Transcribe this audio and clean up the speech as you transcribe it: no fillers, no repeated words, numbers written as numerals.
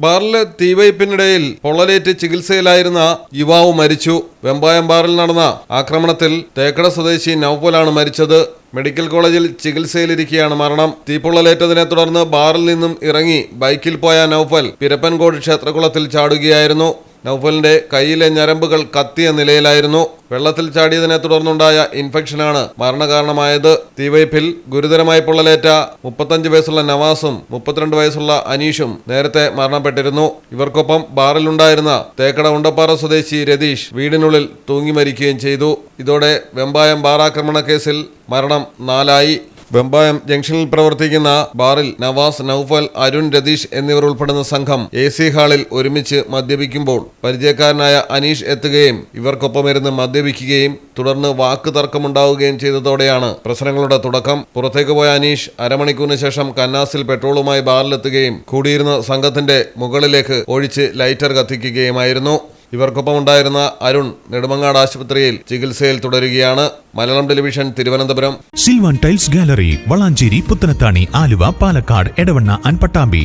ബാറിലെ തീവയ്പിനിടയിൽ പൊള്ളലേറ്റ് ചികിത്സയിലായിരുന്ന യുവാവ് മരിച്ചു. വെമ്പായം ബാറിൽ നടന്ന ആക്രമണത്തിൽ തേക്കട സ്വദേശി നൌഫലാണ് മരിച്ചത്. മെഡിക്കൽ കോളേജിൽ ചികിത്സയിലിരിക്കെയാണ് മരണം. തീപ്പൊള്ളലേറ്റതിനെ തുടർന്ന് ബാറിൽ നിന്നും ഇറങ്ങി ബൈക്കിൽ പോയ നൌഫൽ പിരപ്പൻകോട് ക്ഷേത്രകുളത്തിൽ ചാടുകയായിരുന്നു. നൌഫലിന്റെ കൈയിലെ ഞരമ്പുകൾ കത്തിയ നിലയിലായിരുന്നു. വെള്ളത്തിൽ ചാടിയതിനെ തുടർന്നുണ്ടായ ഇൻഫെക്ഷനാണ് മരണകാരണമായത്. തീവയ്പിൽ ഗുരുതരമായി പൊള്ളലേറ്റ 35 വയസ്സുള്ള നവാസും 32 വയസ്സുള്ള അനീഷും നേരത്തെ മരണപ്പെട്ടിരുന്നു. ഇവർക്കൊപ്പം ബാറിലുണ്ടായിരുന്ന തേക്കട ഉണ്ടപ്പാറ സ്വദേശി രതീഷ് വീടിനുള്ളിൽ തൂങ്ങി മരിക്കുകയും ചെയ്തു. ഇതോടെ വെമ്പായം ബാർ ആക്രമണ കേസിൽ മരണം 4ആയി. വെമ്പായം ജംഗ്ഷനിൽ പ്രവർത്തിക്കുന്ന ബാറിൽ നവാസ്, നൌഫൽ, അരുൺ, രതീഷ് എന്നിവർ ഉൾപ്പെടുന്ന സംഘം AC ഹാളിൽ ഒരുമിച്ച് മദ്യപിക്കുമ്പോൾ പരിചയക്കാരനായ അനീഷ് എത്തുകയും ഇവർക്കൊപ്പമിരുന്ന് മദ്യപിക്കുകയും തുടർന്ന് വാക്ക് തർക്കമുണ്ടാവുകയും ചെയ്തതോടെയാണ് പ്രശ്നങ്ങളുടെ തുടക്കം. പുറത്തേക്ക് പോയ അനീഷ് അരമണിക്കൂറിന് ശേഷം കന്നാസിൽ പെട്രോളുമായി ബാറിലെത്തുകയും കൂടിയിരുന്ന സംഘത്തിന്റെ മുകളിലേക്ക് ഒഴിച്ച് ലൈറ്റർ കത്തിക്കുകയുമായിരുന്നു. ഇവർക്കൊപ്പമുണ്ടായിരുന്ന അരുൺ നെടുമങ്ങാട് ആശുപത്രിയിൽ ചികിത്സയിൽ തുടരുകയാണ്. Malayalam television, Thiruvananthapuram. Silvan tiles gallery, Valanchery, Puthanathani, Aluva, Palakkad, Edavanna, Pattambi.